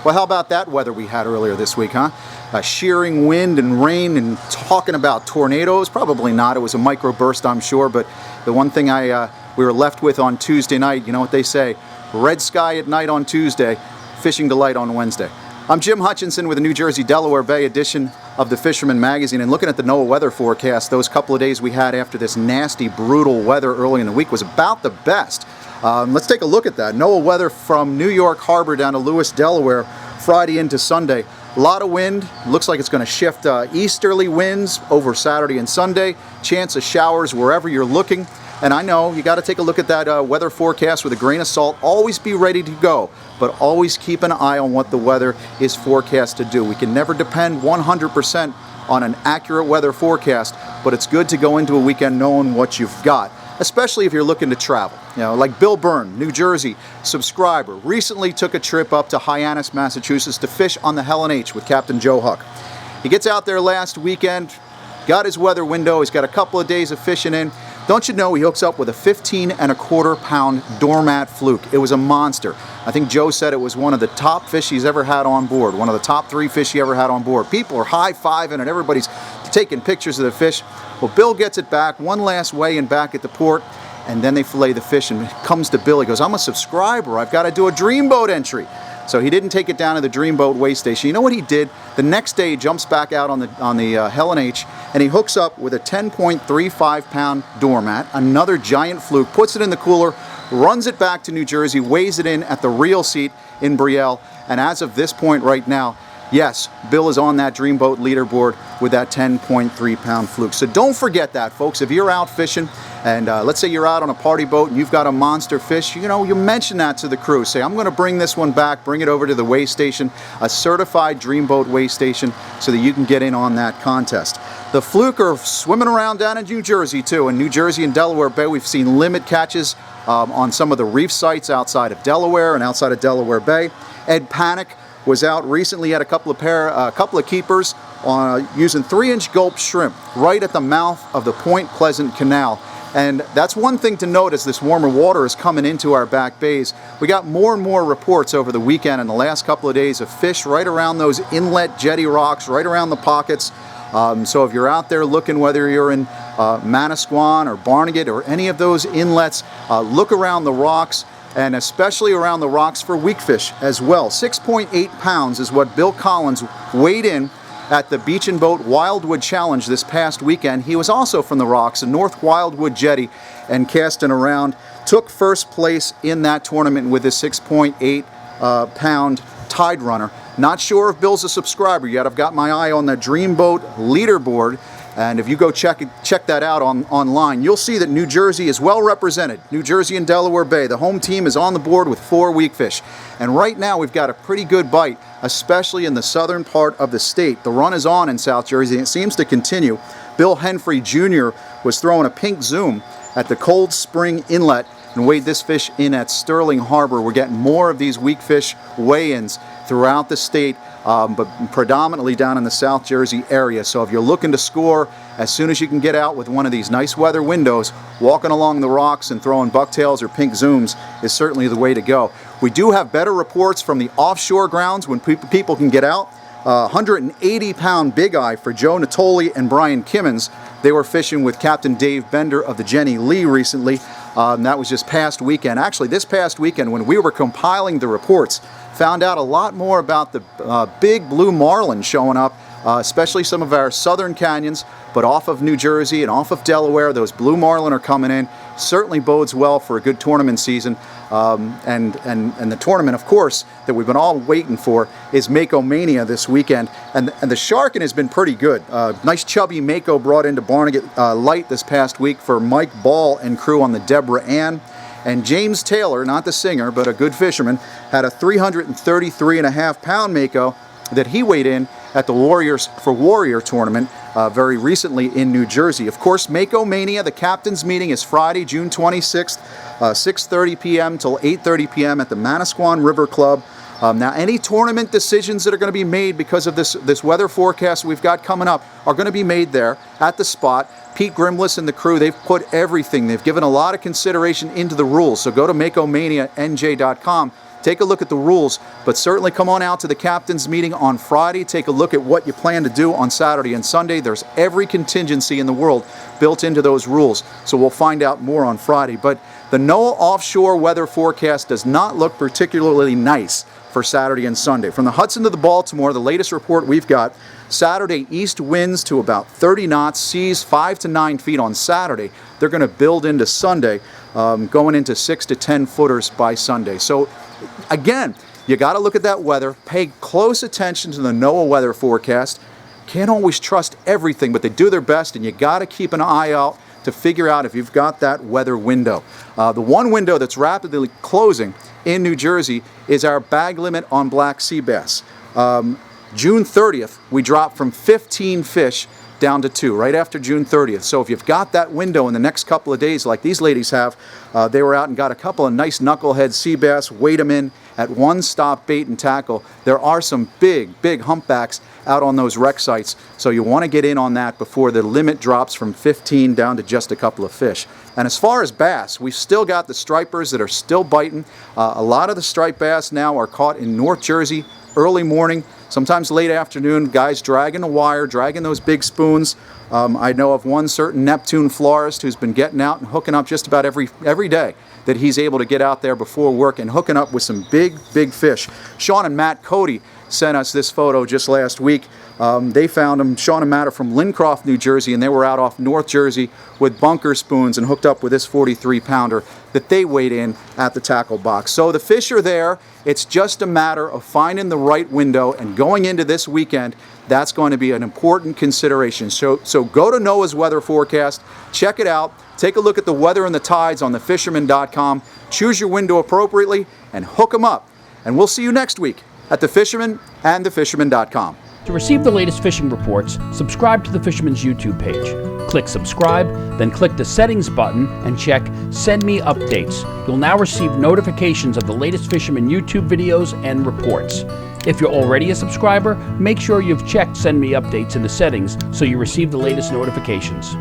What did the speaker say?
Well, how about that weather we had earlier this week, huh? Shearing wind and rain, and talking about tornadoes. Probably not. It was a microburst, I'm sure. But the one thing we were left with on Tuesday night, you know what they say, red sky at night on Tuesday, fishing delight on Wednesday. I'm Jim Hutchinson with the New Jersey Delaware Bay edition of the Fisherman magazine, and looking at the NOAA weather forecast, those couple of days we had after this nasty, brutal weather early in the week was about the best. Let's take a look at that. NOAA weather from New York Harbor down to Lewis, Delaware, Friday into Sunday. A lot of wind. Looks like it's going to shift easterly winds over Saturday and Sunday. Chance of showers wherever you're looking. And I know you got to take a look at that weather forecast with a grain of salt. Always be ready to go, but always keep an eye on what the weather is forecast to do. We can never depend 100% on an accurate weather forecast, but it's good to go into a weekend knowing what you've got, especially if you're looking to travel. You know, like Bill Byrne, New Jersey subscriber, recently took a trip up to Hyannis, Massachusetts to fish on the Helen H with Captain Joe Huck. He gets out there last weekend, got his weather window, he's got a couple of days of fishing in. Don't you know he hooks up with a 15¼ pound doormat fluke. It was a monster. I think Joe said it was one of the top fish he's ever had on board, one of the top 3 fish he ever had on board. People are high-fiving and everybody's taking pictures of the fish. Well, Bill gets it back, one last weigh-in back at the port, and then they fillet the fish, and it comes to Bill. He goes, I'm a subscriber, I've got to do a Dreamboat entry. So he didn't take it down to the Dreamboat weigh station. You know what he did? The next day he jumps back out on the Helen H, and he hooks up with a 10.35 pound doormat, another giant fluke, puts it in the cooler, runs it back to New Jersey, weighs it in at the reel seat in Brielle, and as of this point right now, yes, Bill is on that Dreamboat leaderboard with that 10.3 pound fluke. So don't forget that, folks. If you're out fishing, and let's say you're out on a party boat and you've got a monster fish, you know, you mention that to the crew. Say, I'm going to bring this one back, bring it over to the weigh station, a certified Dreamboat weigh station, so that you can get in on that contest. The fluke are swimming around down in New Jersey, too. In New Jersey and Delaware Bay, we've seen limit catches on some of the reef sites outside of Delaware and outside of Delaware Bay. Ed Panic was out recently, had a couple of keepers using 3-inch gulp shrimp right at the mouth of the Point Pleasant Canal. And that's one thing to note as this warmer water is coming into our back bays. We got more and more reports over the weekend and the last couple of days of fish right around those inlet jetty rocks, right around the pockets. So if you're out there looking, whether you're in Manasquan or Barnegat or any of those inlets, look around the rocks, and especially around the rocks for weakfish as well. 6.8 pounds is what Bill Collins weighed in at the Beach and Boat Wildwood Challenge this past weekend. He was also from the rocks, a North Wildwood jetty, and casting around. Took first place in that tournament with a 6.8 pound tide runner. Not sure if Bill's a subscriber yet. I've got my eye on the Dreamboat leaderboard. And if you go check that out online, you'll see that New Jersey is well represented. New Jersey and Delaware Bay. The home team is on the board with 4 weakfish. And right now we've got a pretty good bite, especially in the southern part of the state. The run is on in South Jersey, and it seems to continue. Bill Henfrey Jr. was throwing a pink zoom at the Cold Spring Inlet and weighed this fish in at Sterling Harbor. We're getting more of these weakfish weigh-ins throughout the state, but predominantly down in the South Jersey area. So if you're looking to score, as soon as you can get out with one of these nice weather windows, walking along the rocks and throwing bucktails or pink zooms is certainly the way to go. We do have better reports from the offshore grounds when people can get out. 180-pound big eye for Joe Natoli and Brian Kimmons. They were fishing with Captain Dave Bender of the Jenny Lee recently. That was just past weekend. Actually, this past weekend when we were compiling the reports, found out a lot more about the big blue marlin showing up, especially some of our southern canyons, but off of New Jersey and off of Delaware, those blue marlin are coming in. Certainly bodes well for a good tournament season. And the tournament, of course, that we've been all waiting for is Mako Mania this weekend. And the sharking has been pretty good. Nice chubby Mako brought into Barnegat Light this past week for Mike Ball and crew on the Deborah Ann. And James Taylor, not the singer, but a good fisherman, had a 333.5 pound Mako that he weighed in at the Warriors for Warrior tournament very recently in New Jersey. Of course, Mako Mania, the captain's meeting is Friday, June 26th, 6:30 p.m. till 8:30 p.m. at the Manasquan River Club. Now, any tournament decisions that are going to be made because of this weather forecast we've got coming up are going to be made there at the spot. Pete Grimless and the crew, they've put everything. They've given a lot of consideration into the rules. So go to MakoManiaNJ.com take a look at the rules, but certainly come on out to the captain's meeting on Friday. Take a look at what you plan to do on Saturday and Sunday. There's every contingency in the world built into those rules, so we'll find out more on Friday. But the NOAA offshore weather forecast does not look particularly nice for Saturday and Sunday. From the Hudson to the Baltimore, the latest report we've got, Saturday east winds to about 30 knots, seas 5 to 9 feet on Saturday. They're going to build into Sunday, going into 6 to 10 footers by Sunday. So again, you got to look at that weather, pay close attention to the NOAA weather forecast. Can't always trust everything, but they do their best, and you got to keep an eye out to figure out if you've got that weather window. The one window that's rapidly closing in New Jersey is our bag limit on black sea bass. June 30th, we dropped from 15 fish down to 2, right after June 30th. So if you've got that window in the next couple of days, like these ladies have, they were out and got a couple of nice knucklehead sea bass, weighed them in at one stop bait and tackle. There are some big humpbacks out on those wreck sites, so you want to get in on that before the limit drops from 15 down to just a couple of fish. And as far as bass, we've still got the stripers that are still biting. A lot of the striped bass now are caught in North Jersey early morning, sometimes late afternoon, guys dragging the wire, dragging those big spoons. I know of one certain Neptune florist who's been getting out and hooking up just about every day that he's able to get out there before work and hooking up with some big fish. Sean and Matt Cody sent us this photo just last week. They found them, Sean and Matt are from Lincroft, New Jersey, and they were out off North Jersey with bunker spoons and hooked up with this 43-pounder that they weighed in at the tackle box. So the fish are there. It's just a matter of finding the right window, and going into this weekend, that's going to be an important consideration. So go to NOAA's weather forecast, check it out, take a look at the weather and the tides on thefisherman.com, choose your window appropriately, and hook them up. And we'll see you next week at The Fisherman and thefisherman.com. To receive the latest fishing reports, subscribe to the Fisherman's YouTube page. Click subscribe, then click the settings button and check Send Me Updates. You'll now receive notifications of the latest Fisherman YouTube videos and reports. If you're already a subscriber, make sure you've checked Send Me Updates in the settings so you receive the latest notifications.